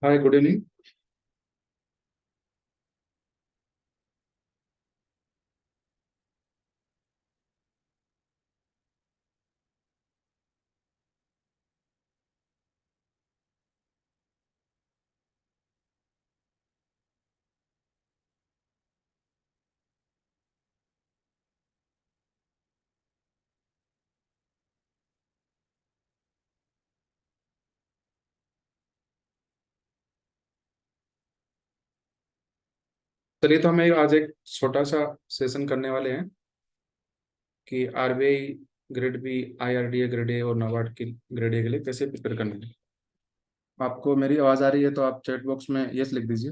हाय, good evening. चलिए, तो हमें आज एक छोटा सा सेशन करने वाले हैं कि RBI grade B, IRDA grade A और नाबार्ड की ग्रेड ए के लिए कैसे प्रिपेयर करना है। आपको मेरी आवाज़ आ रही है तो आप चैट बॉक्स में यस लिख दीजिए।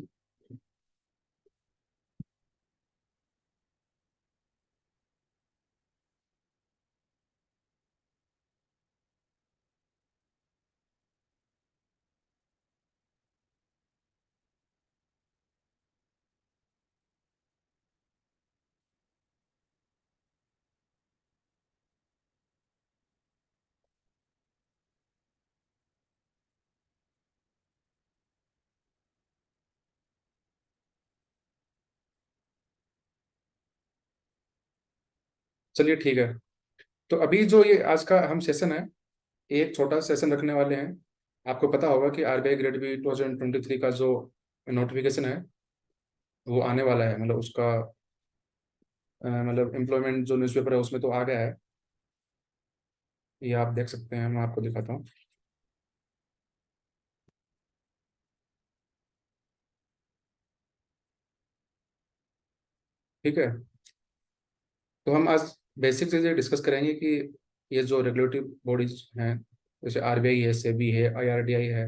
चलिए, ठीक है। तो अभी जो ये आज का हम सेशन है, एक छोटा सेशन रखने वाले हैं। आपको पता होगा कि आरबीआई ग्रेड बी 2023 का जो नोटिफिकेशन है वो आने वाला है। मतलब उसका मतलब एम्प्लॉयमेंट जो न्यूज़पेपर है उसमें तो आ गया है। ये आप देख सकते हैं, मैं आपको दिखाता हूँ। ठीक है। तो हम आज बेसिक चीज़ें डिस्कस करेंगे कि ये जो रेगुलेटरी बॉडीज हैं, जैसे आरबीआई है, सेबी है, आईआरडीआई है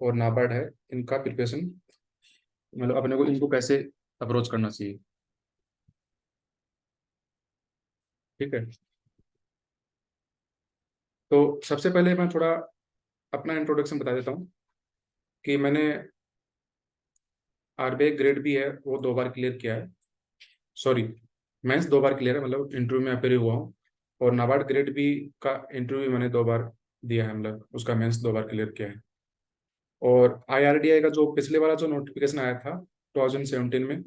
और नाबार्ड है, इनका प्रिपरेशन मतलब अपने को इनको कैसे अप्रोच करना चाहिए। ठीक है। तो सबसे पहले मैं थोड़ा अपना इंट्रोडक्शन बता देता हूँ कि मैंने आरबीआई ग्रेड भी है वो 2 बार क्लियर किया है। सॉरी, मेंस 2 बार क्लियर है, मतलब इंटरव्यू में अपेयर हुआ हूँ। और नाबार्ड ग्रेड बी का इंटरव्यू मैंने 2 बार दिया है, मतलब उसका मेंस 2 बार क्लियर किया है। और आईआरडीआई का जो पिछले वाला जो नोटिफिकेशन आया था 2017 में,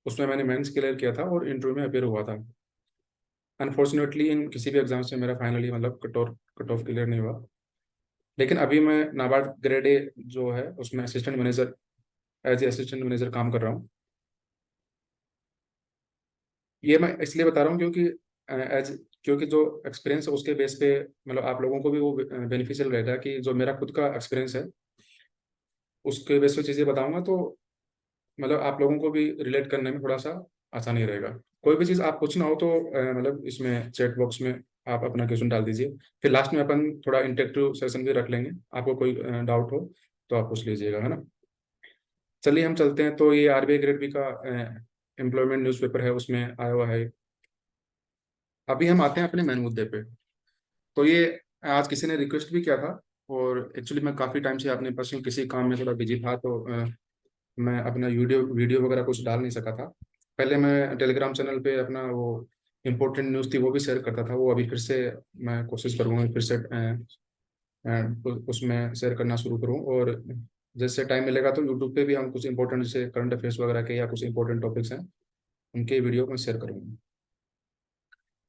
उसमें मैंने मेंस क्लियर किया था और इंटरव्यू में अपेयर हुआ था। अनफॉर्चुनेटली इन किसी भी एग्जाम से मेरा फाइनली मतलब कट ऑफ क्लियर नहीं हुआ। लेकिन अभी मैं नाबार्ड ग्रेड ए जो है उसमें assistant manager, as a assistant manager काम कर रहा हूँ। ये मैं इसलिए बता रहा हूँ क्योंकि एज क्योंकि जो एक्सपीरियंस है उसके बेस पे मतलब आप लोगों को भी वो बेनिफिशियल रहेगा कि जो मेरा खुद का एक्सपीरियंस है उसके बेस पे चीज़ें बताऊंगा, तो मतलब आप लोगों को भी रिलेट करने में थोड़ा सा आसानी रहेगा। कोई भी चीज़ आप पूछना हो तो मतलब इसमें चैट बॉक्स में आप अपना क्वेश्चन डाल दीजिए। फिर लास्ट में अपन थोड़ा इंटरेक्टिव सेशन भी रख लेंगे। आपको कोई डाउट हो तो आप पूछ लीजिएगा, है ना। चलिए हम चलते हैं। तो ये आरबीआई ग्रेड बी का एम्प्लॉयमेंट न्यूज़पेपर है, उसमें आया हुआ है। अभी हम आते हैं अपने मेन मुद्दे पे। तो ये आज किसी ने रिक्वेस्ट भी किया था, और एक्चुअली मैं काफ़ी टाइम से अपने पर्सनल किसी काम में थोड़ा बिजी था, तो मैं अपना वीडियो वीडियो वगैरह कुछ डाल नहीं सका था। पहले मैं टेलीग्राम चैनल पे अपना वो इम्पोर्टेंट न्यूज़ थी वो भी शेयर करता था। वो अभी फिर से मैं कोशिश करूँगा फिर से उसमें शेयर करना शुरू करूँ। और जैसे टाइम मिलेगा तो यूट्यूब पे भी हम कुछ इंपॉर्टेंट जैसे करंट अफेयर्स वगैरह के या कुछ इंपॉर्टेंट टॉपिक्स हैं उनके वीडियो में शेयर करूँगा।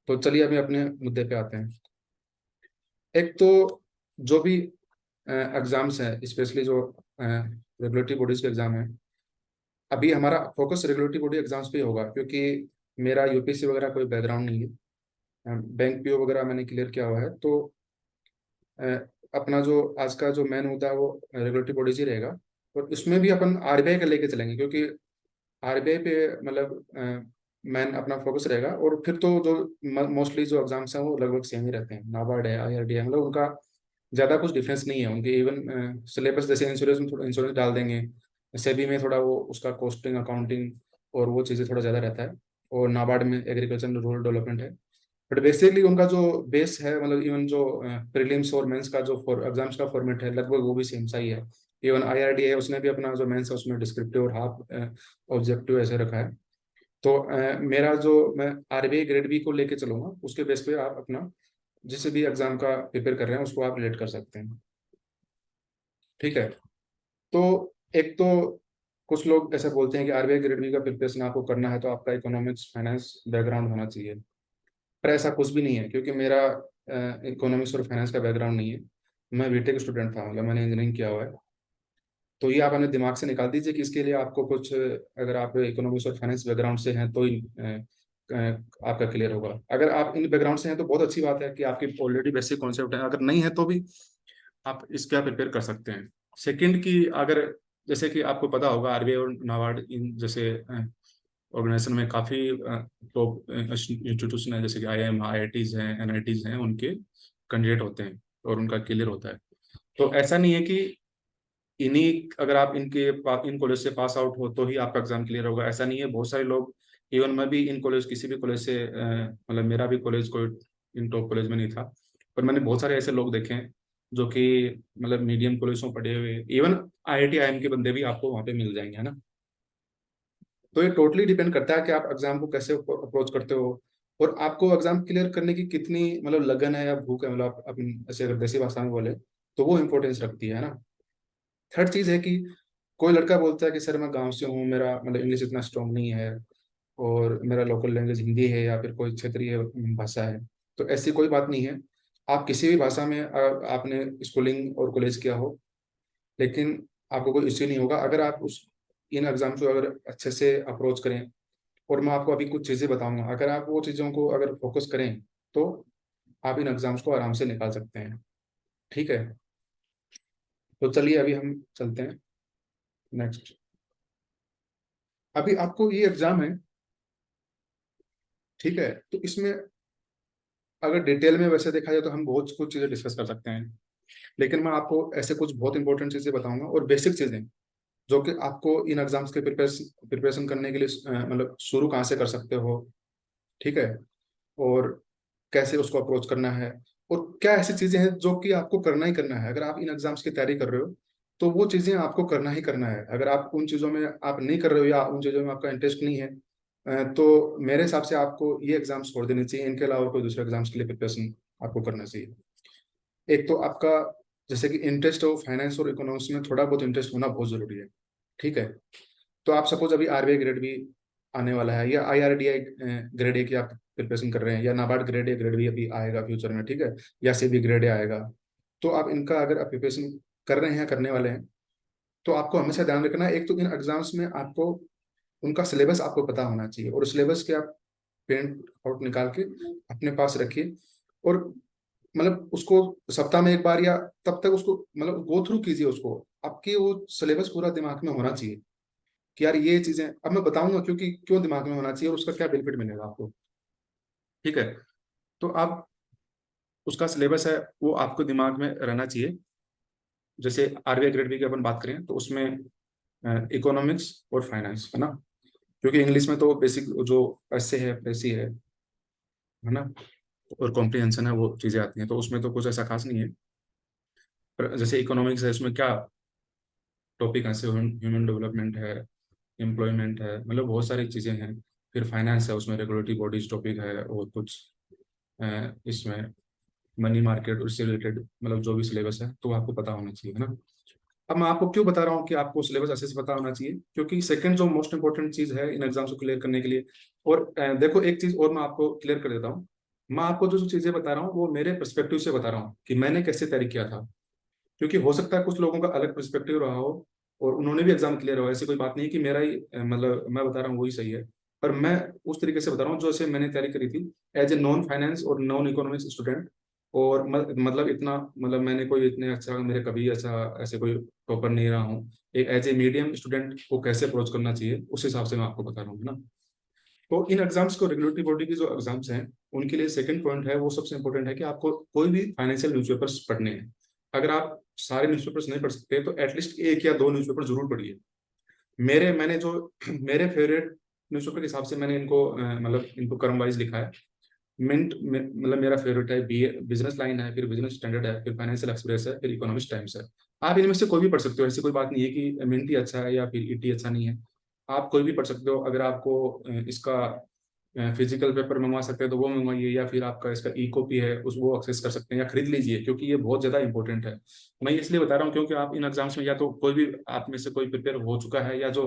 तो चलिए अभी अपने मुद्दे पे आते हैं। एक तो जो भी एग्जाम्स हैं, स्पेशली जो रेगुलेटरी बॉडीज के एग्जाम है, अभी हमारा फोकस रेगुलेटरी बॉडी एग्जाम्स पे होगा क्योंकि मेरा यूपीएससी वगैरह कोई बैकग्राउंड नहीं है। बैंक पीओ वगैरह मैंने क्लियर किया हुआ है। तो अ, अपना जो आज का जो मेन मुद्दा है वो रेगुलेटरी बॉडीज ही रहेगा। और इसमें भी अपन आरबीआई का लेके चलेंगे क्योंकि आरबीआई पे मतलब मेन अपना फोकस रहेगा। और फिर तो जो मोस्टली जो एग्जाम्स हैं वो लगभग सेम ही रहते हैं। नाबार्ड है, आईआरडी है, मतलब उनका ज़्यादा कुछ डिफरेंस नहीं है। उनके इवन सिलेबस जैसे इंश्योरेंस में थोड़ा इंश्योरेंस डाल देंगे, सेबी में थोड़ा वो उसका कॉस्टिंग अकाउंटिंग और वो चीज़ें थोड़ा ज़्यादा रहता है। और नाबार्ड में एग्रीकल्चर रूरल डेवलपमेंट है। बट बेसिकली उनका जो बेस है, मतलब इवन जो प्रीलिम्स और मेंस का जो एग्जाम्स का फॉर्मेट है लगभग वो भी सेम सा ही है। इवन आईआरडी है, उसने भी अपना जो मेंस है उसमें डिस्क्रिप्टिव और हाफ ऑब्जेक्टिव ऐसे रखा है। तो मेरा जो मैं आरबीआई ग्रेड बी को लेके चलूंगा, उसके बेस पे आप अपना जिस भी एग्जाम का प्रिपेयर कर रहे हैं उसको आप रिलेट कर सकते हैं। ठीक है। तो एक तो कुछ लोग ऐसा बोलते हैं कि आरबीआई ग्रेड बी का प्रिपरेशन आपको करना है तो आपका इकोनॉमिक्स फाइनेंस बैकग्राउंड होना चाहिए। पर ऐसा कुछ भी नहीं है, क्योंकि मेरा इकोनॉमिक्स और फाइनेंस का बैकग्राउंड नहीं है। मैं बीटेक स्टूडेंट था, मतलब मैंने इंजीनियरिंग किया हुआ है। तो ये आप अपने दिमाग से निकाल दीजिए कि इसके लिए आपको कुछ, अगर आप इकोनॉमिक्स और फाइनेंस बैकग्राउंड से हैं तो ही आपका क्लियर होगा। अगर आप इन बैकग्राउंड से हैं तो बहुत अच्छी बात है कि आपकी ऑलरेडी बेसिक कॉन्सेप्ट है। अगर नहीं है तो भी आप इसका प्रिपेयर कर सकते हैं। सेकंड की, अगर जैसे कि आपको पता होगा आरबीआई और नाबार्ड इन जैसे ऑर्गेनाइजेशन में काफ़ी टॉप इंस्टीट्यूशन है, जैसे कि आईआईएम, आईआईटीज हैं, एनआईटीज हैं, उनके कैंडिडेट होते हैं और उनका क्लियर होता है। तो ऐसा नहीं है कि इन्हीं, अगर आप इन कॉलेज से पास आउट हो तो ही आपका एग्जाम क्लियर होगा, ऐसा नहीं है। बहुत सारे लोग, इवन मैं भी इन कॉलेज, किसी भी कॉलेज से मतलब मेरा भी कॉलेज कोई इन टॉप कॉलेज में नहीं था, पर मैंने बहुत सारे ऐसे लोग देखे हैं जो कि मतलब मीडियम कॉलेज में पढ़े हुए, इवन आईआईटी आईएम के बंदे भी आपको वहाँ पे मिल जाएंगे, है ना। तो ये टोटली डिपेंड करता है कि आप एग्जाम को कैसे अप्रोच करते हो, और आपको एग्जाम क्लियर करने की कितनी मतलब लगन है या भूख है, मतलब आप अपनी ऐसे अगर देसी भाषा में बोले तो वो इम्पोर्टेंस रखती है ना। थर्ड चीज है कि कोई लड़का बोलता है कि सर मैं गांव से हूँ, मेरा मतलब इंग्लिश इतना स्ट्रांग नहीं है, और मेरा लोकल लैंग्वेज हिंदी है या फिर कोई क्षेत्रीय भाषा है। तो ऐसी कोई बात नहीं है। आप किसी भी भाषा में आपने स्कूलिंग और कॉलेज किया हो, लेकिन आपको कोई इश्यू नहीं होगा अगर आप उस इन एग्जाम को अगर अच्छे से अप्रोच करें। और मैं आपको अभी कुछ चीज़ें बताऊंगा, अगर आप वो चीज़ों को अगर फोकस करें तो आप इन एग्जाम्स को आराम से निकाल सकते हैं। ठीक है, तो चलिए अभी हम चलते हैं नेक्स्ट। अभी आपको ये एग्जाम है, ठीक है, तो इसमें अगर डिटेल में वैसे देखा जाए तो हम बहुत कुछ चीज़ें डिस्कस कर सकते हैं, लेकिन मैं आपको ऐसे कुछ बहुत इंपॉर्टेंट चीज़ें बताऊंगा और बेसिक चीज़ें जो कि आपको इन एग्जाम्स के प्रिपरेशन करने के लिए मतलब शुरू कहाँ से कर सकते हो। ठीक है, और कैसे उसको अप्रोच करना है, और क्या ऐसी चीजें हैं जो कि आपको करना ही करना है। अगर आप इन एग्जाम्स की तैयारी कर रहे हो तो वो चीजें आपको करना ही करना है। अगर आप उन चीजों में आप नहीं कर रहे हो या उन चीजों में आपका इंटरेस्ट नहीं है, तो मेरे हिसाब से आपको ये एग्जाम छोड़ देने चाहिए। इनके अलावा कोई दूसरे एग्जाम्स के लिए प्रिपरेशन आपको करना चाहिए। एक तो आपका जैसे कि इंटरेस्ट हो फाइनेंस और इकोनॉमिक्स में, थोड़ा बहुत इंटरेस्ट होना बहुत जरूरी है। ठीक है, तो आप सपोज अभी आरबीआई ग्रेड बी आने वाला है, या आईआरडीआई ग्रेड ए की आप प्रिपरेशन कर रहे हैं, या NABARD grade A grade B अभी आएगा फ्यूचर में, ठीक है, या सीबी ग्रेड ए आएगा। तो आप इनका अगर आप प्रिपरेशन कर रहे हैं, करने वाले हैं, तो आपको हमेशा ध्यान रखना है। एक तो इन एग्जाम्स में आपको उनका सिलेबस आपको पता होना चाहिए, और सिलेबस के आप प्रिंट आउट निकाल के अपने पास रखिए, और मतलब उसको सप्ताह में एक बार या तब तक उसको मतलब गो थ्रू कीजिए उसको। आपके वो सिलेबस पूरा दिमाग में होना चाहिए कि यार ये चीजें अब मैं बताऊंगा क्योंकि क्यों दिमाग में होना चाहिए और उसका क्या बेनिफिट मिलेगा आपको। ठीक है, तो आप उसका सिलेबस है वो आपको दिमाग में रहना चाहिए। जैसे आरबीआई ग्रेड बी की अपन बात करें तो उसमें इकोनॉमिक्स और फाइनेंस है ना, क्योंकि इंग्लिश में तो बेसिक जो ऐसे है वैसी है ना, और कॉम्प्रिहेंशन है, वो चीजें आती हैं, तो उसमें तो कुछ ऐसा खास नहीं है। पर जैसे इकोनॉमिक्स है, उसमें क्या टॉपिक ऐसे ह्यूमन डेवलपमेंट है, एम्प्लॉयमेंट है, मतलब बहुत सारी चीजें हैं। फिर फाइनेंस है, उसमें रेगुलेटरी बॉडीज टॉपिक है, और कुछ इसमें मनी मार्केट उससे रिलेटेड, मतलब जो भी सिलेबस है तो आपको पता होना चाहिए, है ना। अब मैं आपको क्यों बता रहा हूँ कि आपको सिलेबस अच्छे से पता होना चाहिए, क्योंकि सेकंड जो मोस्ट इंपॉर्टेंट चीज है इन एग्जाम्स को क्लियर करने के लिए। और देखो एक चीज और मैं आपको क्लियर कर देता हूँ। मैं आपको जो जो चीजें बता रहा हूँ वो मेरे पर्सपेक्टिव से बता रहा हूँ कि मैंने कैसे तैयारी किया था, क्योंकि हो सकता है कुछ लोगों का अलग पर्सपेक्टिव रहा हो और उन्होंने भी एग्जाम क्लियर हो। ऐसी कोई बात नहीं है कि मेरा ही मतलब मैं बता रहा हूँ वही सही है, पर मैं उस तरीके से बता रहा हूँ जो ऐसे मैंने तैयारी करी थी एज ए नॉन फाइनेंस और नॉन इकोनॉमिक्स स्टूडेंट। और मतलब इतना मतलब मैंने कोई इतने अच्छा, मेरे कभी ऐसा ऐसे कोई टॉपर नहीं रहा हूँ। एक एज ए मीडियम स्टूडेंट को कैसे अप्रोच करना चाहिए उस हिसाब से मैं आपको बता रहा हूँ, है ना। तो इन एग्जाम्स को, रेगुलेटरी बॉडी की जो एग्जाम्स हैं उनके लिए सेकंड पॉइंट है वो सबसे इंपॉर्टेंट है कि आपको कोई भी फाइनेंशियल न्यूज़पेपर्स पढ़ने हैं। अगर आप सारे न्यूज़पेपर्स नहीं पढ़ सकते तो एटलीस्ट एक या दो न्यूज़पेपर जरूर पढ़िए। मैंने जो मेरे फेवरेट न्यूज़पेपर के हिसाब से मैंने इनको मतलब इनको क्रम वाइज लिखा है। मतलब मेरा फेवरेट है बी बिजनेस लाइन है, फिर बिजनेस स्टैंडर्ड है, फिर फाइनेंशियल एक्सप्रेस है, फिर इकोनॉमिक्स टाइम्स है। आप इनमें से कोई भी पढ़ सकते हो, ऐसी कोई बात नहीं है कि मिंट ही अच्छा है या फिर ईटी अच्छा नहीं है। आप कोई भी पढ़ सकते हो अगर आपको इसका फिजिकल पेपर मंगवा सकते हैं तो वो मंगवाइए, या फिर आपका इसका ई कॉपी है उस वो एक्सेस कर सकते हैं या खरीद लीजिए, क्योंकि ये बहुत ज़्यादा इंपॉर्टेंट है। मैं इसलिए बता रहा हूँ क्योंकि आप इन एग्जाम्स में या तो कोई भी आप में से कोई प्रिपेयर हो चुका है या जो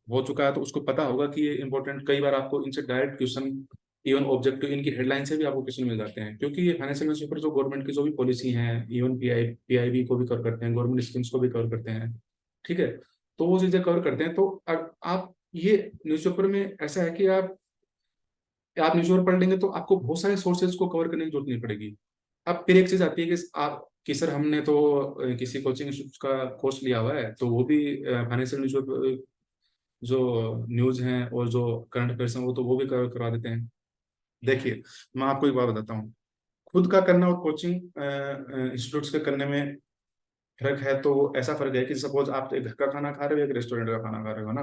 हो चुका है तो उसको पता होगा कि ये इंपॉर्टेंट, कई बार आपको इनसे डायरेक्ट क्वेश्चन, इवन ऑब्जेक्टिव इनकी हेडलाइन से भी आपको क्वेश्चन मिल जाते हैं, क्योंकि ये फाइनेंशियल न्यूज़पेपर जो गवर्नमेंट की जो भी पॉलिसी है, इवन पीआईबी को भी कवर करते हैं, गवर्नमेंट स्कीम्स को भी कवर करते हैं, ठीक है। तो वो चीज़ें कवर करते हैं। तो आप ये न्यूज़पेपर में ऐसा है कि आप न्यूज़पेपर पढ़ लेंगे तो आपको बहुत सारे सोर्सेज को कवर करने की जरूरत नहीं पड़ेगी। अब फिर एक चीज आती है कि आप कि सर हमने तो किसी कोचिंग इंस्टीट्यूट का कोर्स लिया हुआ है तो वो भी फाइनेंशियल न्यूज़पेपर जो न्यूज हैं और जो करंट अफेयर्स हैं वो तो वो भी कवर करवा देते हैं। देखिए, मैं आपको एक बात बताता हूँ, खुद का करना और कोचिंग इंस्टीट्यूट्स के करने में फर्क है। तो ऐसा फर्क है कि सपोज आप एक घर का खाना खा रहे हो, एक रेस्टोरेंट का खाना खा रहे हो ना,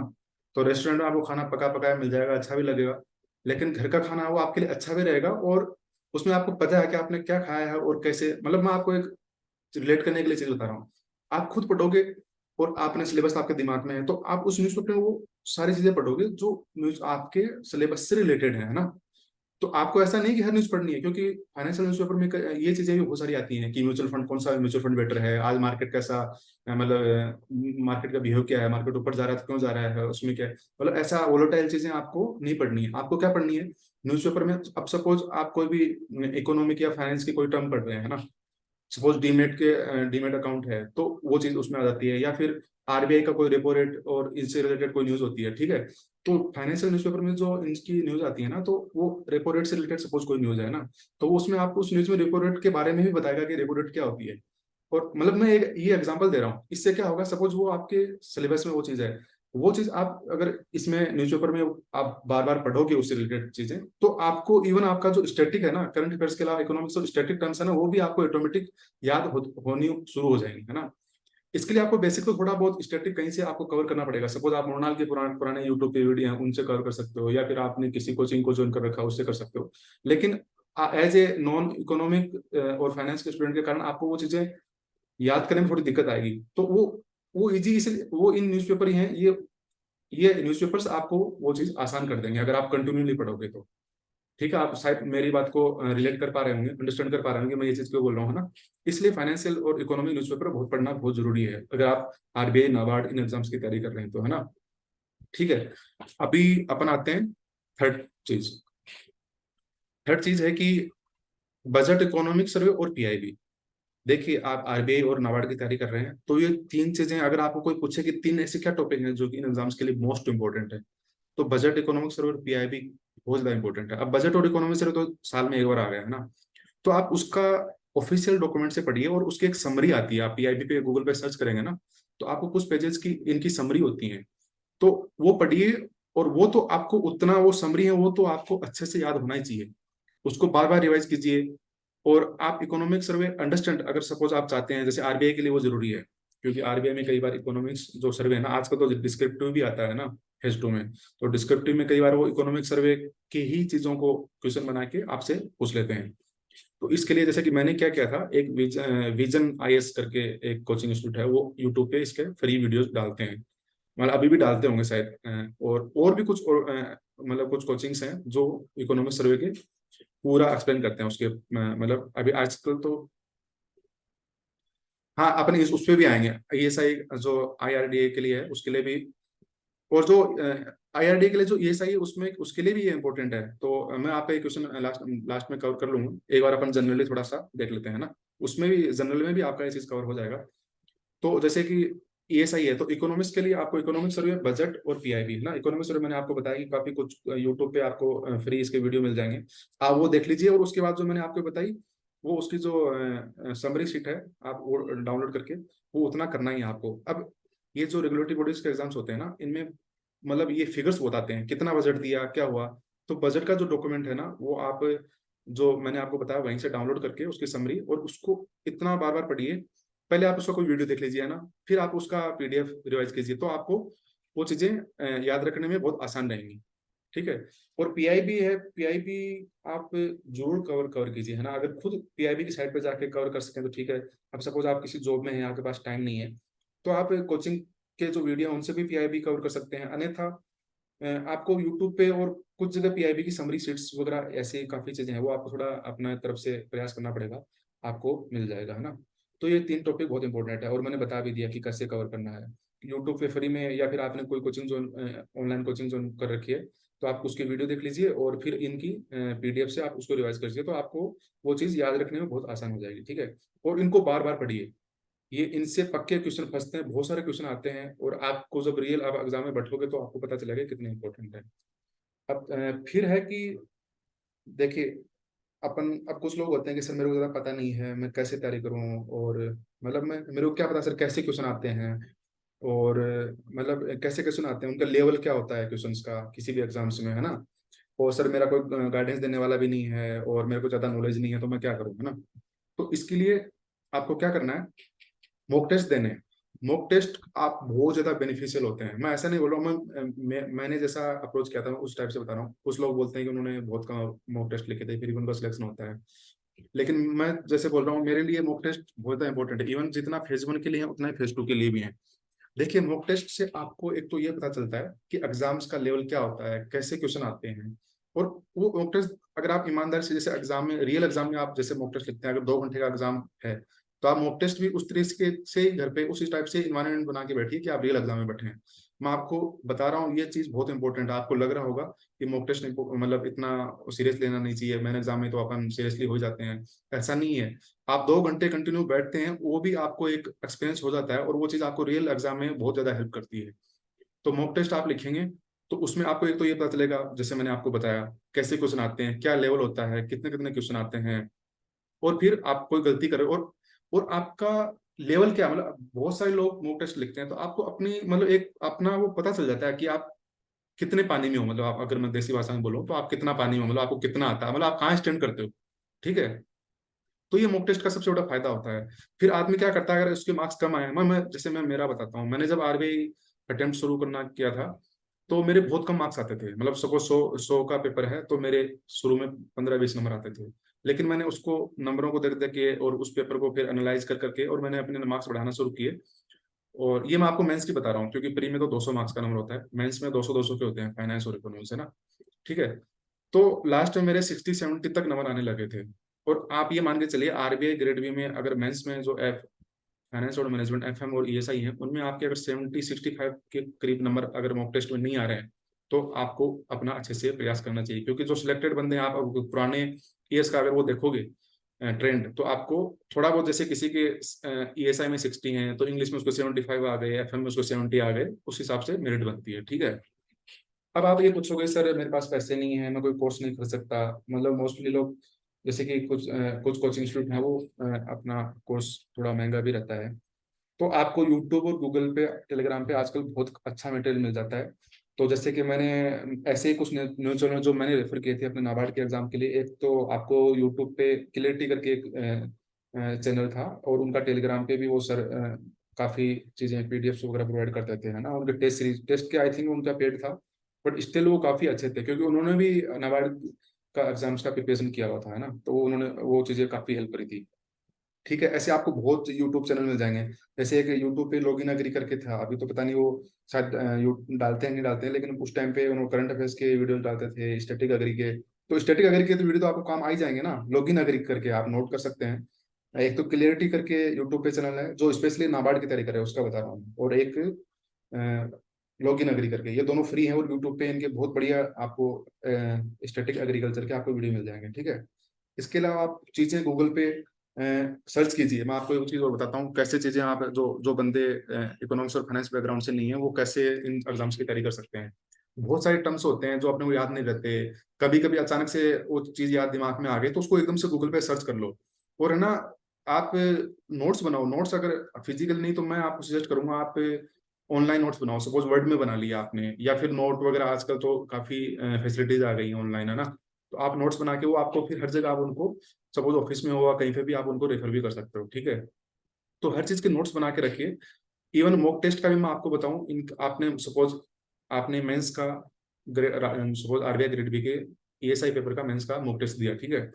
तो रेस्टोरेंट में आपको खाना पका पकाया मिल जाएगा, अच्छा भी लगेगा, लेकिन घर का खाना वो आपके लिए अच्छा भी रहेगा और उसमें आपको पता है कि आपने क्या खाया है और कैसे। मतलब मैं आपको एक रिलेट करने के लिए चीज बता रहा हूँ, आप खुद पढ़ोगे और आपने सिलेबस आपके दिमाग में है तो आप उस न्यूज़पेपर में वो सारी चीजें पढ़ोगे जो न्यूज आपके सिलेबस से रिलेटेड है ना। तो आपको ऐसा नहीं कि हर न्यूज पढ़नी है, क्योंकि फाइनेंशियल न्यूज़पेपर में ये चीजें भी बहुत सारी आती हैं कि म्यूचुअल फंड, कौन सा म्यूचुअल फंड बेटर है, आज मार्केट कैसा, मतलब मार्केट का बिहेव क्या है, मार्केट ऊपर जा रहा है तो क्यों जा रहा है, उसमें क्या है, मतलब ऐसा वोलेटाइल चीजें आपको नहीं पढ़नी है। आपको क्या पढ़नी है न्यूज़पेपर में? अब सपोज आप कोई भी इकोनॉमिक या फाइनेंस की कोई टर्म पढ़ रहे हैं ना, सपोज डीमेट अकाउंट है तो वो चीज उसमें आ जाती है, या फिर आरबीआई का कोई रेपो रेट और इससे रिलेटेड कोई न्यूज होती है, ठीक है। तो फाइनेंशियल न्यूज़पेपर में जो इनकी न्यूज आती है ना, तो वो रेपो रेट से रिलेटेड सपोज कोई न्यूज है ना, तो वो उसमें आपको उस न्यूज में रेपो रेट के बारे में भी बताएगा कि रेपो रेट क्या होती है। और मतलब मैं एक ये एग्जांपल दे रहा हूँ, इससे क्या होगा, सपोज वो आपके सिलेबस में वो चीज है, वो चीज आप अगर इसमें न्यूज़पेपर में आप बार बार पढ़ोगे उससे रिलेटेड चीजें, तो आपको इवन आपका जो स्टैटिक है ना, करंट अफेयर्स के अलावा इकोनॉमिक्स और स्टैटिक टर्म्स है ना, वो भी आपको ऑटोमेटिक याद होनी शुरू हो जाएंगी, है ना। इसके लिए आपको बेसिक तो थोड़ा बहुत स्टैटिक कहीं से आपको कवर करना पड़ेगा। सपोज आप मोरनाल के पुराने पुराने यूट्यूब पे वीडियो हैं उनसे कवर कर सकते हो, या फिर आपने किसी कोचिंग को ज्वाइन कर रखा है उससे कर सकते हो। लेकिन एज ए नॉन इकोनॉमिक और फाइनेंस के स्टूडेंट के कारण आपको वो चीजें याद करने में थोड़ी दिक्कत आएगी। तो वो इजी, इसलिए वो इन न्यूज़पेपर ही हैं, ये न्यूज़पेपर्स आपको वो चीज आसान कर देंगे अगर आप कंटिन्यूली पढ़ोगे तो। ठीक है, आप शायद मेरी बात को रिलेट कर पा रहे होंगे, अंडरस्टैंड कर पा रहे होंगे मैं ये चीज क्यों बोल रहा हूँ, है ना। इसलिए फाइनेंशियल और इकोनॉमिक न्यूज़पेपर बहुत पढ़ना बहुत जरूरी है अगर आप आरबीआई नाबार्ड इन एग्जाम्स की तैयारी कर रहे हैं तो, है ना। ठीक है, अभी अपन आते हैं थर्ड चीज। थर्ड चीज है कि बजट, इकोनॉमिक सर्वे और पीआईबी। देखिए, आप आरबीआई और नाबार्ड की तैयारी कर रहे हैं तो ये तीन चीजें अगर आपको कोई पूछे कि तीन ऐसे क्या टॉपिक हैं जो कि इन एग्जाम्स के लिए मोस्ट इंपॉर्टेंट है, तो बजट, इकोनॉमिक सर्वे और पीआईबी बहुत ज्यादा इंपॉर्टेंट है। अब बजट और इकोनॉमिक सर्वे तो साल में एक बार आ गया है ना, तो आप उसका ऑफिशियल डॉक्यूमेंट से पढ़िए और उसकी एक समरी आती है, आप पीआईबी पे गूगल पे सर्च करेंगे ना, तो आपको कुछ पेजेस की इनकी समरी होती है, तो वो पढ़िए। और वो तो आपको उतना, वो समरी है वो तो आपको अच्छे से याद होना ही चाहिए, उसको बार बार रिवाइज कीजिए। और आप इकोनॉमिक सर्वे अंडरस्टैंड अगर सपोज आप चाहते हैं, जैसे आरबीआई के लिए वो जरूरी है, क्योंकि आरबीआई में कई बार इकोनॉमिक्स जो सर्वे है ना, आजकल तो डिस्क्रिप्टिव भी आता है ना फेज टू में, तो डिस्क्रिप्टिव में कई बार वो इकोनॉमिक सर्वे की ही चीजों को क्वेश्चन बना के आपसे पूछ लेते हैं। तो इसके लिए जैसे कि मैंने क्या किया था, एक विजन आईएएस करके एक कोचिंग इंस्टीट्यूट है, वो यूट्यूब पे इसके फ्री वीडियोस डालते हैं, मतलब अभी भी डालते होंगे शायद। और भी कुछ मतलब कुछ कोचिंग्स हैं जो इकोनॉमिक सर्वे के पूरा एक्सप्लेन करते हैं उसके, मतलब अभी आजकल तो हाँ अपन उस पे भी आएंगे। ईएसआई जो आईआरडीए के लिए है उसके लिए भी, और जो आईआरडी के लिए जो ईएसआई है उसमें उसके लिए भी ये इंपॉर्टेंट है। तो मैं आप एक क्वेश्चन लास्ट लास्ट में कवर कर लूंगा, एक बार अपन जनरली थोड़ा सा देख लेते हैं ना, उसमें भी जनरल में भी आपका ये चीज कवर हो जाएगा। तो जैसे कि ईएसआई है तो इकोनॉमिक्स के लिए आपको इकोनॉमिक सर्वे, बजट और पीआईबी ना। इकोनॉमिक सर्वे मैंने आपको बताया कि काफी कुछ यूट्यूब पे आपको फ्री इसके वीडियो मिल जाएंगे, आप वो देख लीजिए। और उसके बाद जो मैंने आपको बताई वो उसकी जो समरी शीट है आप वो डाउनलोड करके वो उतना करना ही है आपको। अब ये जो रेगुलेटरी बॉडीज के एग्जाम्स होते हैं ना, इनमें मतलब ये फिगर्स बताते हैं कितना बजट दिया क्या हुआ। तो बजट का जो डॉक्यूमेंट है ना वो आप, जो मैंने आपको बताया वहीं से डाउनलोड करके उसकी समरी, और उसको इतना बार बार पढ़िए, पहले आप उसका कोई वीडियो देख लीजिए ना, फिर आप उसका पीडीएफ रिवाइज कीजिए, तो आपको वो चीजें याद रखने में बहुत आसान रहेंगी। ठीक है। और पीआईबी है, पीआईबी आप जरूर कवर कवर कीजिए, है ना। अगर खुद पीआईबी की साइट पे जाके कवर कर सकें तो ठीक है। अब सपोज आप किसी जॉब में हैं, आपके पास टाइम नहीं है, तो आप कोचिंग के जो वीडियो हैं उनसे भी पीआईबी कवर कर सकते हैं। अन्यथा आपको यूट्यूब पे और कुछ जगह पीआईबी की समरी शीट्स वगैरह ऐसी काफ़ी चीज़ें हैं, वो आपको थोड़ा अपना तरफ से प्रयास करना पड़ेगा, आपको मिल जाएगा, है ना। तो ये 3 टॉपिक बहुत इंपॉर्टेंट है और मैंने बता भी दिया कि कैसे कवर करना है। यूट्यूब पे फ्री में या फिर आपने कोई कोचिंग जो ऑनलाइन कोचिंग जो कर रखी है, तो आप उसकी वीडियो देख लीजिए और फिर इनकी पीडीएफ से आप उसको रिवाइज कर लीजिए, तो आपको वो चीज़ याद रखने में बहुत आसान हो जाएगी, ठीक है। और इनको बार बार पढ़िए, ये इनसे पक्के क्वेश्चन फंसते हैं, बहुत सारे क्वेश्चन आते हैं और आपको जब रियल आप एग्जाम में बैठोगे तो आपको पता चलेगा कितने इंपॉर्टेंट है। अब फिर है कि देखिए, अब कुछ लोग होते हैं कि सर मेरे को ज़्यादा पता नहीं है, मैं कैसे तैयारी करूँ, और मतलब मैं मेरे को क्या पता सर कैसे क्वेश्चन आते हैं, और मतलब कैसे क्वेश्चन आते हैं, उनका लेवल क्या होता है क्वेश्चंस का किसी भी एग्जाम्स में, है ना। और सर मेरा कोई गाइडेंस देने वाला भी नहीं है और मेरे को ज़्यादा नॉलेज नहीं है, तो मैं क्या करूँ, है ना। तो इसके लिए आपको क्या करना है, मॉक टेस्ट देने हैं। मॉक टेस्ट आप बहुत ज्यादा बेनिफिशियल होते हैं, मैं ऐसा नहीं बोल रहा हूँ, मैंने जैसा अप्रोच किया था उस टाइप से बता रहा हूँ। कुछ लोग बोलते हैं कि उन्होंने बहुत कम मॉक टेस्ट लिखे थे फिर भी उनका सिलेक्शन होता है, लेकिन मैं जैसे बोल रहा हूँ मेरे लिए मॉक टेस्ट बहुत ज्यादा इंपॉर्टेंट है। इवन जितना फेज 1 के लिए है उतना ही फेज 2 के लिए भी है। देखिए, मॉक टेस्ट से आपको एक तो ये पता चलता है कि एग्जाम्स का लेवल क्या होता है, कैसे क्वेश्चन आते हैं। और वो मॉक टेस्ट अगर आप ईमानदारी से, जैसे एग्जाम में, रियल एग्जाम में आप जैसे मॉक टेस्ट लिखते हैं, अगर 2 घंटे का एग्जाम है, तो आप मॉक टेस्ट भी उस तरीके से ही घर पे उसी टाइप से इन्वायरमेंट बना के बैठिए कि आप रियल एग्जाम में बैठे हैं। मैं आपको बता रहा हूँ ये चीज बहुत इंपॉर्टेंट है। आपको लग रहा होगा कि मॉक टेस्ट मतलब इतना सीरियस लेना नहीं चाहिए, मैंने एग्जाम में तो अपन सीरियसली हो जाते हैं, ऐसा नहीं है। आप 2 घंटे कंटिन्यू बैठते हैं, वो भी आपको एक एक्सपीरियंस हो जाता है और वो चीज़ आपको रियल एग्जाम में बहुत ज़्यादा हेल्प करती है। तो मॉक टेस्ट आप लिखेंगे तो उसमें आपको एक तो ये पता चलेगा, जैसे मैंने आपको बताया, कैसे क्वेश्चन आते हैं, क्या लेवल होता है, कितने कितने क्वेश्चन आते हैं। और फिर आप कोई गलती करें और आपका लेवल क्या, मतलब बहुत सारे लोग मॉक टेस्ट लिखते हैं तो आपको अपनी मतलब एक अपना वो पता चल जाता है कि आप कितने पानी में हो, मतलब आप अगर मैं देसी भाषा में बोलूँ तो आप कितना पानी में हो, मतलब आपको कितना आता है, मतलब आप कहाँ स्टैंड करते हो, ठीक है। तो ये मॉक टेस्ट का सबसे बड़ा फायदा होता है। फिर आदमी क्या करता है, अगर उसके मार्क्स कम आए, मैं मेरा बताता हूँ, मैंने जब आरबीआई अटेम्प्ट शुरू करना किया था तो मेरे बहुत कम मार्क्स आते थे, मतलब सपोज 100 का पेपर है तो मेरे शुरू में 15-20 नंबर आते थे। लेकिन मैंने उसको नंबरों को देख देख के और उस पेपर को फिर एनालाइज कर करके और मैंने अपने मार्क्स बढ़ाना शुरू किए। और ये मैं आपको मेंस की बता रहा हूँ, क्योंकि प्री में तो 200 मार्क्स का नंबर होता है, मेंस में 200-200 के होते हैं, फाइनेंस और इकोनॉमिक्स, है ना। ठीक है। तो लास्ट में मेरे 60-70 तक नंबर आने लगे थे। और आप ये मान के चलिए आरबीआई ग्रेड बी में अगर मेंस में जो एफ फाइनेंस और मैनेजमेंट एफएम और ईएसआई है उनमें आपके अगर 70-65 के करीब नंबर अगर मॉक टेस्ट में नहीं आ रहे हैं, तो आपको अपना अच्छे से प्रयास करना चाहिए, क्योंकि जो सिलेक्टेड बंदे हैं, आप पुराने ईयर्स का अगर वो देखोगे ट्रेंड, तो आपको थोड़ा बहुत, जैसे किसी के ईएसआई में 60 है तो इंग्लिश में उसको 75 आ गए, एफएम में उसको 70 आ गए, उस हिसाब से मेरिट बनती है, ठीक है। अब आप ये पूछोगे सर मेरे पास पैसे नहीं है, मैं कोई कोर्स नहीं कर सकता, मतलब मोस्टली लोग, जैसे कि कुछ कोचिंग इंस्टीट्यूट हैं वो अपना कोर्स थोड़ा महंगा भी रहता है। तो आपको यूट्यूब और गूगल पे, टेलीग्राम पे आजकल बहुत अच्छा मटेरियल मिल जाता है। तो जैसे कि मैंने ऐसे ही कुछ न्यूज चैनल जो मैंने रेफर किए थे अपने नाबार्ड के एग्जाम के लिए, एक तो आपको यूट्यूब पे क्लियरिटी करके एक चैनल था, और उनका टेलीग्राम पे भी वो सर काफ़ी चीज़ें पीडीएफ वगैरह प्रोवाइड करते थे, है ना। उनके टेस्ट सीरीज, टेस्ट के आई थिंक उनका पेड था, बट स्टिल वो काफ़ी अच्छे थे क्योंकि उन्होंने भी नाबार्ड का एग्जाम्स का प्रिपरेशन किया हुआ था, है ना। तो उन्होंने वो चीज़ें काफ़ी हेल्प करी थी, ठीक है। ऐसे आपको बहुत यूट्यूब चैनल मिल जाएंगे। जैसे एक यूट्यूब पे लॉगिन अग्री करके था, अभी तो पता नहीं वो शायद डालते हैं नहीं डालते हैं, लेकिन उस टाइम पे उन्होंने करंट अफेयर्स के वीडियो डालते थे, स्टैटिक अग्री के। तो स्टैटिक अग्री के तो वीडियो तो आपको काम आ ही जाएंगे ना, लॉगिन अग्री करके आप नोट कर सकते हैं। एक तो क्लियरिटी करके यूट्यूब पे चैनल है जो स्पेशली नाबार्ड की तैयारी करे उसका बता रहा हूँ, और एक लॉगिन अग्री करके, ये दोनों फ्री हैं और यूट्यूब पे इनके बहुत बढ़िया आपको स्टैटिक एग्रीकल्चर के आपको वीडियो मिल जाएंगे, ठीक है। इसके अलावा आप चीज़ें गूगल पे सर्च कीजिए। मैं आपको एक चीज़ और बताता हूँ कैसे चीज़ें आप जो बंदे इकोनॉमिक्स और फाइनेंस बैकग्राउंड से नहीं है वो कैसे इन एग्जाम्स की तैयारी कर सकते हैं। बहुत सारे टर्म्स होते हैं जो अपने को याद नहीं रहते, कभी कभी अचानक से वो चीज़ याद दिमाग में आ गई तो उसको एकदम से गूगल पे सर्च कर लो, और है ना, आप नोट्स बनाओ। नोट्स अगर फिजिकल नहीं तो मैं आपको सजेस्ट करूंगा आप ऑनलाइन नोट्स बनाओ, सपोज वर्ड में बना लिया आपने, या फिर नोट वगैरह आजकल तो काफ़ी फैसिलिटीज आ गई हैं ऑनलाइन, है ना। तो आप नोट्स बना के वो आपको फिर हर जगह आप उनको, सपोज ऑफिस में हो कहीं पे भी आप उनको रेफर भी कर सकते हो, ठीक है। तो हर चीज़ के नोट्स बना के रखिए। इवन मॉक टेस्ट का भी मैं आपको बताऊं, इन आपने सपोज आपने मेंस का सपोज आरबीआई ग्रेड बी के ईएसआई पेपर का मेंस का मॉक टेस्ट दिया, ठीक है।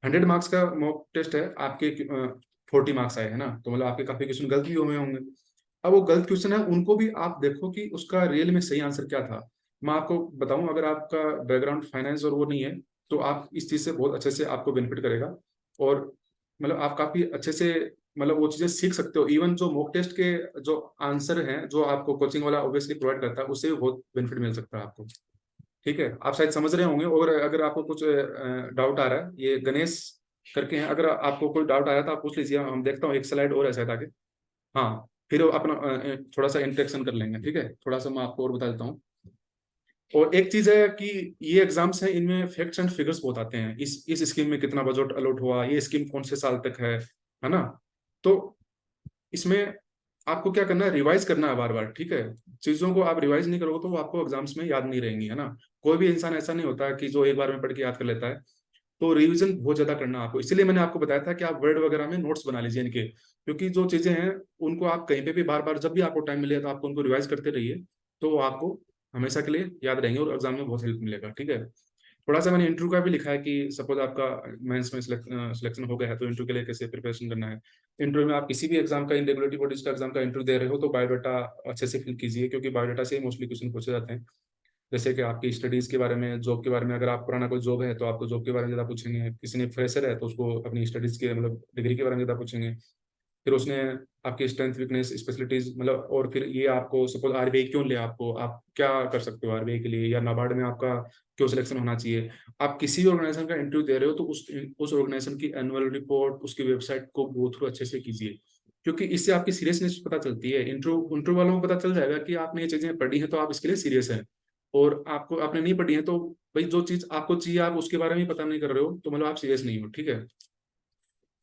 100 मार्क्स का मॉक टेस्ट है, आपके 40 मार्क्स आए, है ना, तो मतलब आपके काफी क्वेश्चन गलत भी हुए होंगे। अब वो गलत क्वेश्चन है उनको भी आप देखो कि उसका रियल में सही आंसर क्या था। मैं आपको बताऊं, अगर आपका बैकग्राउंड फाइनेंस और वो नहीं है तो आप इस चीज़ से बहुत अच्छे से आपको बेनिफिट करेगा। और मतलब आप काफ़ी अच्छे से मतलब वो चीज़ें सीख सकते हो। इवन जो मॉक टेस्ट के जो आंसर हैं जो आपको कोचिंग वाला ऑब्वियसली प्रोवाइड करता है, उससे भी बहुत बेनिफिट मिल सकता है आपको। ठीक है, आप शायद समझ रहे होंगे। और अगर आपको कुछ डाउट आ रहा है, ये गणेश करके हैं, अगर आपको कोई डाउट आ रहा है तो आप पूछ लीजिए। हम देखता हूँ एक स्लाइड और है शायद आगे। हाँ, फिर वो अपना थोड़ा सा इंटरेक्शन कर लेंगे। ठीक है, थोड़ा सा मैं आपको और बता देता हूँ। और एक चीज है कि ये एग्जाम्स हैं, इनमें फैक्ट्स एंड फिगर्स बहुत आते हैं। इस स्कीम में कितना बजट अलॉट हुआ, ये स्कीम कौन से साल तक है ना। तो इसमें आपको क्या करना है, रिवाइज करना है बार बार। ठीक है, चीजों को आप रिवाइज नहीं करोगे तो वो आपको एग्जाम्स में याद नहीं रहेंगी, है ना। कोई भी इंसान ऐसा नहीं होता कि जो एक बार में पढ़ के याद कर लेता है। तो रिवीजन बहुत ज्यादा करना है आपको। इसलिए मैंने आपको बताया था कि आप वर्ड वगैरह में नोट्स बना लीजिए इनके, क्योंकि जो चीजें हैं उनको आप कहीं पे भी बार बार जब भी आपको टाइम मिले तो आपको उनको रिवाइज करते रहिए। तो वो आपको हमेशा के लिए याद रहेंगे और एग्जाम में बहुत हेल्प मिलेगा। ठीक है, थोड़ा सा मैंने इंटरव्यू का भी लिखा है कि सपोज आपका मेंस में सिलेक्शन हो गया है तो इंटरव्यू के लिए कैसे प्रिपरेशन करना है। इंटरव्यू में आप किसी भी एग्जाम का, इन रेगुलेटरी बॉडीज का एग्जाम का इंटरव्यू दे रहे हो तो बायोडाटा अच्छे से फिल कीजिए, क्योंकि बायोडाटा से मोस्टली क्वेश्चन पूछे जाते हैं। जैसे कि आपकी स्टडीज के बारे में, जॉब के बारे में। अगर आप पुराना कोई जॉब है तो आपको जॉब के बारे में ज्यादा पूछेंगे। किसी ने फ्रेशर है तो उसको अपनी स्टडीज के मतलब डिग्री के बारे में ज्यादा पूछेंगे। फिर उसने आपकी स्ट्रेंथ, वीकनेस, स्पेशलिटीज मतलब। और फिर ये आपको सपोज आरबीआई क्यों ले, आपको आप क्या कर सकते हो आरबीआई के लिए, या नाबार्ड में आपका क्यों सिलेक्शन होना चाहिए। आप किसी भी ऑर्गेनाइजेशन का इंटरव्यू दे रहे हो तो उस ऑर्गेनाइजेशन की एनुअल रिपोर्ट, उसकी वेबसाइट को गो थ्रू अच्छे से कीजिए, क्योंकि इससे आपकी सीरियसनेस पता चलती है। इंटरव्यू इंटरव्यू वालों को पता चल जाएगा कि आपने ये चीजें पढ़ी हैं तो आप इसके लिए सीरियस हैं। और आपको आपने नहीं पढ़ी है तो भाई जो चीज आपको चाहिए आप उसके बारे में पता नहीं कर रहे हो तो मतलब आप सीरियस नहीं हो। ठीक है,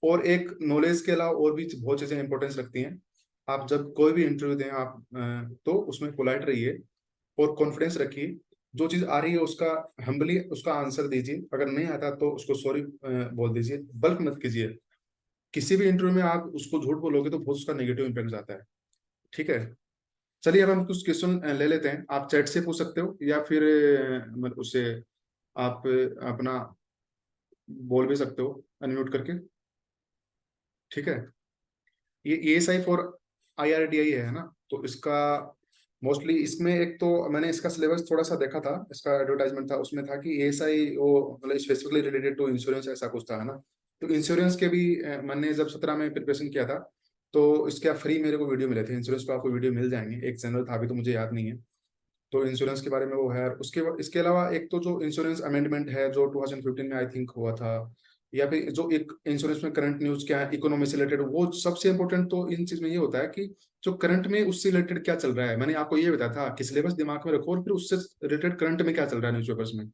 और एक नॉलेज के अलावा और भी बहुत चीजें इंपॉर्टेंस रखती हैं। आप जब कोई भी इंटरव्यू दें आप तो उसमें पोलाइट रहिए और कॉन्फिडेंस रखिए। जो चीज आ रही है उसका हम्बली उसका आंसर दीजिए। अगर नहीं आता तो उसको सॉरी बोल दीजिए, बल्क मत कीजिए। किसी भी इंटरव्यू में आप उसको झूठ बोलोगे तो बहुत उसका नेगेटिव इम्पैक्ट जाता है। ठीक है, चलिए अब हम कुछ क्वेश्चन ले लेते हैं। आप चैट से पूछ सकते हो या फिर मतलब उससे आप अपना बोल भी सकते हो अनम्यूट करके। ठीक है, ये एएसआई फॉर आईआरडीआई है ना, तो इसका मोस्टली इसमें एक तो मैंने इसका सिलेबस थोड़ा सा देखा था, इसका एडवर्टाइजमेंट था, उसमें था कि एएसआई वो मतलब स्पेसिफिकली रिलेटेड टू इंश्योरेंस ऐसा कुछ था, है ना। तो इंश्योरेंस के भी मैंने जब 17 में प्रिपरेशन किया था तो इसके फ्री मेरे को वीडियो मिले थे। इंश्योरेंस पे आपको वीडियो मिल जाएंगे, एक चैनल था, अभी तो मुझे याद नहीं है। तो इंश्योरेंस के बारे में वो है। उसके इसके अलावा एक तो जो इंश्योरेंस अमेंडमेंट है जो 2015 में आई थिंक हुआ था, या फिर जो एक इंश्योरेंस में करंट न्यूज क्या है इकोनॉमी से रिलेटेड, वो सबसे इंपॉर्टेंट तो इन चीज में ये होता है कि जो करंट में उससे रिलेटेड क्या चल रहा है। मैंने आपको ये बताया था कि सिलेबस दिमाग में रखो और फिर उससे रिलेटेड करंट में क्या चल रहा है न्यूज़पेपर्स में।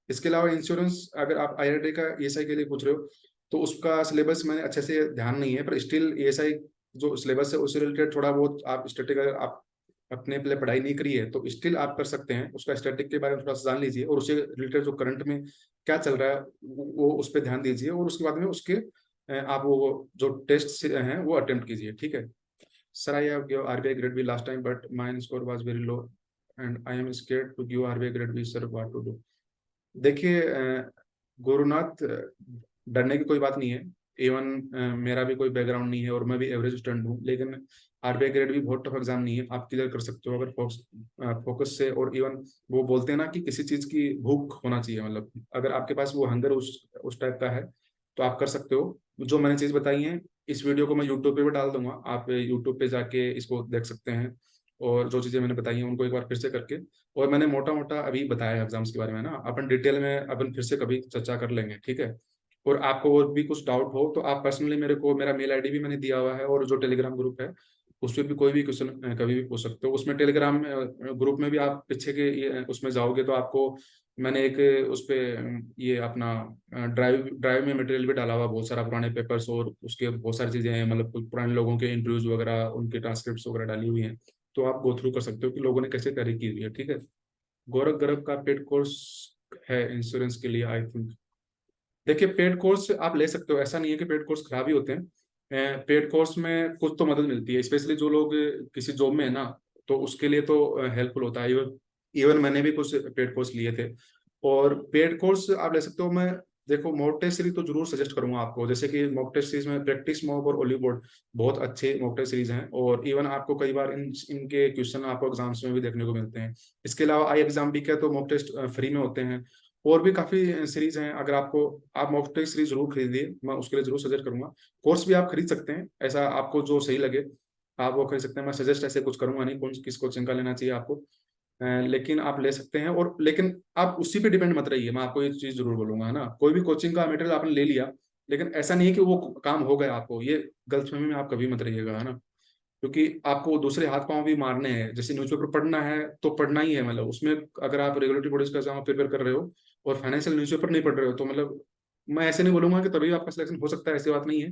इसके अलावा इंश्योरेंस अगर आप आईआरडी का ईएसआई के लिए पूछ रहे हो तो उसका सिलेबस मैंने अच्छे से ध्यान नहीं है, पर स्टिल ईएसआई जो सिलेबस है उससे रिलेटेड थोड़ा बहुत आप स्टैटिक अगर आप अपने पहले पढ़ाई नहीं करी है तो स्टिल आप कर सकते हैं। उसका स्टैटिक के बारे में थोड़ा सा जान लीजिए और उससे रिलेटेड जो करंट में क्या चल रहा है वो उस पर ध्यान दीजिए। और उसके बाद में उसके आप वो जो टेस्ट हैं वो अटेम्प्ट कीजिए। ठीक है, sir I have give RBI grade B last time but my score was very low and I am scared to give RBI grade B, sir what to do. देखिए गुरुनाथ, डरने की कोई बात नहीं है। इवन मेरा भी कोई बैकग्राउंड नहीं है और मैं भी एवरेज स्टूडेंट हूँ, लेकिन आरबीआई ग्रेड भी बहुत टफ एग्जाम नहीं है, आप क्लियर कर सकते हो अगर फोकस से। और इवन वो बोलते हैं ना कि किसी चीज की भूख होना चाहिए, मतलब अगर आपके पास वो हंगर उस टाइप का है तो आप कर सकते हो। जो मैंने चीज बताई है इस वीडियो को मैं यूट्यूब पे भी डाल दूंगा, आप यूट्यूब पे जाके इसको देख सकते हैं। और जो चीजें मैंने बताई हैं उनको एक बार फिर से करके, और मैंने मोटा मोटा अभी बताया एग्जाम्स के बारे में ना, अपन डिटेल में अपन फिर से कभी चर्चा कर लेंगे। ठीक है, और आपको और भी कुछ डाउट हो तो आप पर्सनली मेरे को, मेरा मेल आईडी भी मैंने दिया हुआ है और जो टेलीग्राम ग्रुप है उस पर भी कोई भी क्वेश्चन कभी भी पूछ सकते हो। उसमें टेलीग्राम ग्रुप में भी आप पीछे के उसमें जाओगे तो आपको मैंने एक उस पे ये अपना ड्राइव ड्राइव में मटेरियल भी डाला हुआ, बहुत सारा पुराने पेपर्स और उसके बहुत सारी चीजें हैं, मतलब कुछ पुराने लोगों के इंटरव्यूज वगैरह उनके ट्रांसक्रिप्ट वगैरह डाली हुई हैं। तो आप गो थ्रू कर सकते हो कि लोगों ने कैसे तैयारी की हुई है। ठीक है, गौरव गर्ग का पेड कोर्स है इंश्योरेंस के लिए आई थिंक। देखिए पेड कोर्स आप ले सकते हो, ऐसा नहीं है कि पेड कोर्स खराब ही होते हैं। पेड कोर्स में कुछ तो मदद मिलती है, स्पेशली जो लोग किसी जॉब में है ना, तो उसके लिए तो हेल्पफुल होता है। इवन इवन मैंने भी कुछ पेड कोर्स लिए थे। और पेड कोर्स आप ले सकते हो। मैं देखो मॉक टेस्ट सीरीज तो जरूर सजेस्ट करूंगा आपको, जैसे कि मॉक टेस्ट सीरीज में प्रैक्टिस मॉक और ओली बोर्ड बहुत अच्छे मॉक टेस्ट सीरीज हैं, और इवन आपको कई बार इनके क्वेश्चन आपको एग्जाम्स में भी देखने को मिलते हैं। इसके अलावा आई एग्जाम भी क्या तो मॉक टेस्ट फ्री में होते हैं, और भी काफी सीरीज हैं। अगर आपको, आप मॉक टेस्ट सीरीज जरूर खरीदिए, मैं उसके लिए जरूर सजेस्ट करूंगा। कोर्स भी आप खरीद सकते हैं, ऐसा आपको जो सही लगे आप वो खरीद सकते हैं। मैं सजेस्ट ऐसे कुछ करूंगा नहीं कौन किस कोचिंग का लेना चाहिए आपको, लेकिन आप ले सकते हैं। और लेकिन आप उसी पे डिपेंड मत रहिए, मैं आपको ये चीज जरूर बोलूंगा, है ना। कोई भी कोचिंग का मटेरियल आपने ले लिया, लेकिन ऐसा नहीं है कि वो काम हो गया आपको, ये गलतफहमी में आप कभी मत रहिएगा, है ना। क्योंकि आपको दूसरे हाथ पांव भी मारने हैं, जैसे न्यूज़पेपर पढ़ना है तो पढ़ना ही है, मतलब उसमें अगर आप रेगुलेटरी बॉडीज का एग्जाम प्रिपेयर कर रहे हो और फाइनेंशियल न्यूज़पेपर नहीं पढ़ रहे हो, तो मतलब मैं ऐसे नहीं बोलूंगा कि तभी आपका सिलेक्शन हो सकता है, ऐसी बात नहीं है।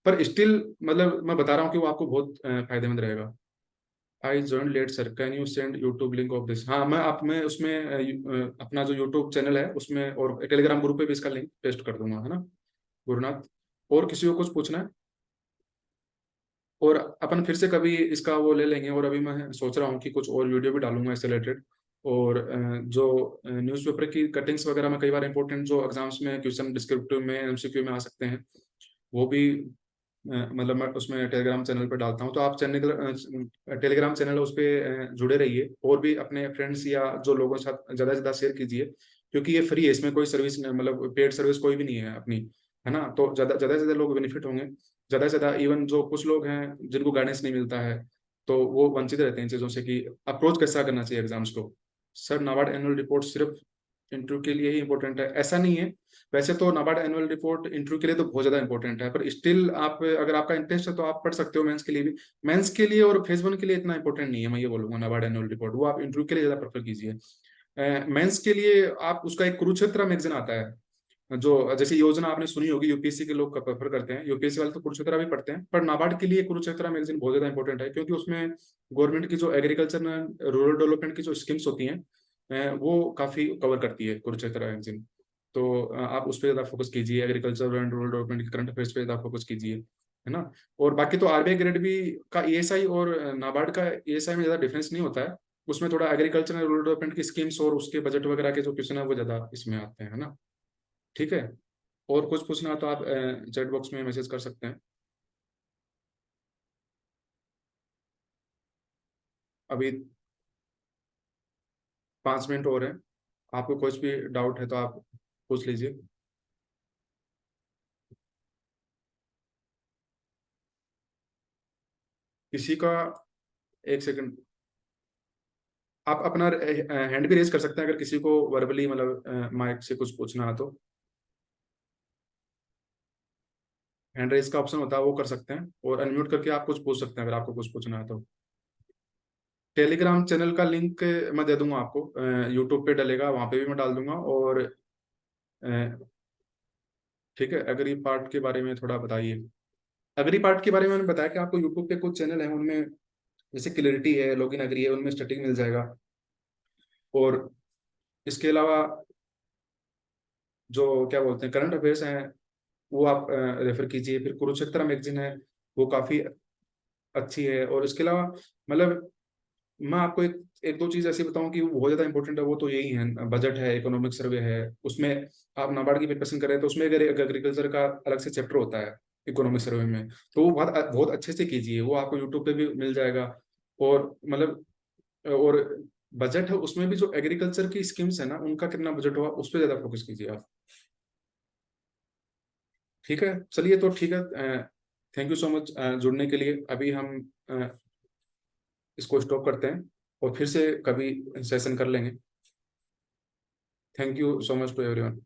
पर स्टिल मतलब मैं बता रहा हूँ कि वो आपको बहुत फायदेमंद रहेगा। I join late sir, can you send YouTube link of this. हाँ, मैं आप में उसमें अपना जो यूट्यूब चैनल है उसमें और टेलीग्राम ग्रुप पे भी इसका लिंक पेस्ट कर दूंगा, है ना गुरुनाथ। और किसी को कुछ पूछना है, और अपन फिर से कभी इसका वो ले लेंगे। और अभी मैं सोच रहा हूँ कि कुछ और वीडियो भी डालूंगा इससे रिलेटेड। और जो न्यूज़पेपर की कटिंग्स वगैरह में कई बार इंपॉर्टेंट जो एग्जाम्स में क्वेश्चन डिस्क्रिप्टिव में एमसीक्यू में आ सकते हैं, वो भी मतलब मैं उसमें टेलीग्राम चैनल पर डालता हूँ। तो आप चैनल टेलीग्राम चैनल है उस पर जुड़े रहिए, और भी अपने फ्रेंड्स या जो लोगों के साथ ज़्यादा से ज़्यादा शेयर कीजिए, क्योंकि ये फ्री है, इसमें कोई सर्विस मतलब पेड सर्विस कोई भी नहीं है अपनी, है ना। तो ज़्यादा से ज़्यादा लोग बेनिफिट होंगे, ज़्यादा से ज़्यादा। इवन जो कुछ लोग हैं जिनको गाइडेंस नहीं मिलता है, तो वो वंचित रहते हैं इन चीज़ों से कि अप्रोच कैसा करना चाहिए एग्जाम्स को। सर नाबार्ड एनुअल रिपोर्ट सिर्फ इंटरव्यू के लिए ही इंपॉर्टेंट है, ऐसा नहीं है। वैसे तो नाबार्ड एनुअल रिपोर्ट इंटरव्यू के लिए तो बहुत ज्यादा इंपॉर्टेंट है, पर स्टिल आप अगर आपका इंटरेस्ट है तो आप पढ़ सकते हो मेंस के लिए भी। मेंस के लिए और फेज वन के लिए इतना इंपॉर्टेंट नहीं है, मैं ये बोलूंगा। नाबार्ड एनुअल रिपोर्ट वो आप इंटरव्यू के लिए ज्यादा प्रेफर कीजिए। मेंस के लिए आप उसका एक कुरुक्षेत्र मैगजीन आता है, जो जैसे योजना आपने सुनी होगी, यूपीएससी के लोग प्रेफर करते हैं, यूपीएससी वाले तो कुरुक्षेत्र भी पढ़ते हैं, पर नाबार्ड के लिए कुरुक्षेत्र मैगजीन बहुत ज्यादा इंपॉर्टेंट है, क्योंकि उसमें गवर्नमेंट की जो एग्रीकल्चर रूरल डेवलपमेंट की जो स्कीम्स होती हैं वो काफी कवर करती है कुरुक्षेत्र मैगजीन। तो आप उस पर ज्यादा फोकस कीजिए, एग्रीकल्चर एंड रूरल डेवलपमेंट की करंट अफेयर्स पे ज्यादा फोकस कीजिए, है ना। और बाकी तो आरबीआई ग्रेड भी का ईएसआई और नाबार्ड का ईएसआई में ज्यादा डिफरेंस नहीं होता है। उसमें थोड़ा एग्रीकल्चर एंड रूरल डेवलपमेंट की स्कीम्स और उसके बजट वगैरह के जो क्वेश्चन है वो ज्यादा इसमें आते हैं, है ना। ठीक है। और कुछ पूछना हो तो आप चैट बॉक्स में मैसेज कर सकते हैं। अभी 5 मिनट और है, आपको कुछ भी डाउट है तो आप पूछ लीजिए। किसी का, एक सेकंड, आप अपना हैंड भी रेज कर सकते हैं अगर किसी को वर्बली मतलब माइक से कुछ पूछना है तो। हैंड रेज का ऑप्शन होता है, वो कर सकते हैं, और अनम्यूट करके आप कुछ पूछ सकते हैं अगर आपको कुछ पूछना है तो। टेलीग्राम चैनल का लिंक मैं दे दूंगा आपको, यूट्यूब पे डलेगा, वहां पे भी मैं डाल दूंगा। और अ, ठीक है, अगली पार्ट के बारे में थोड़ा बताइए। अगली पार्ट के बारे में मैंने बताया कि आपको यूट्यूब पे कुछ चैनल है उनमें, जैसे क्लैरिटी है, लॉगिन एग्री है, उनमें स्टैटिक मिल जाएगा। और इसके अलावा जो क्या बोलते हैं करंट अफेयर्स हैं वो आप रेफर कीजिए। फिर कुरुक्षेत्र मैगजीन है, वो काफी अच्छी है। और इसके अलावा मतलब मैं आपको एक दो चीज ऐसी बताऊं कि वो बहुत ज्यादा इंपॉर्टेंट है, वो तो यही है, बजट है, इकोनॉमिक सर्वे है। उसमें आप नाबार्ड की प्रिपरेशन कर रहे हैं तो उसमें अगर एग्रीकल्चर का अलग से चैप्टर होता है इकोनॉमिक सर्वे में, तो वो बहुत बहुत अच्छे से कीजिए, वो आपको यूट्यूब पे भी मिल जाएगा। और मतलब और बजट है उसमें भी, जो एग्रीकल्चर की स्कीम्स है ना उनका कितना बजट हुआ उस पर ज्यादा फोकस कीजिए आप। ठीक है, चलिए तो ठीक है, थैंक यू सो मच जुड़ने के लिए। अभी हम इसको स्टॉप करते हैं और फिर से कभी सेशन कर लेंगे। Thank you so much to everyone.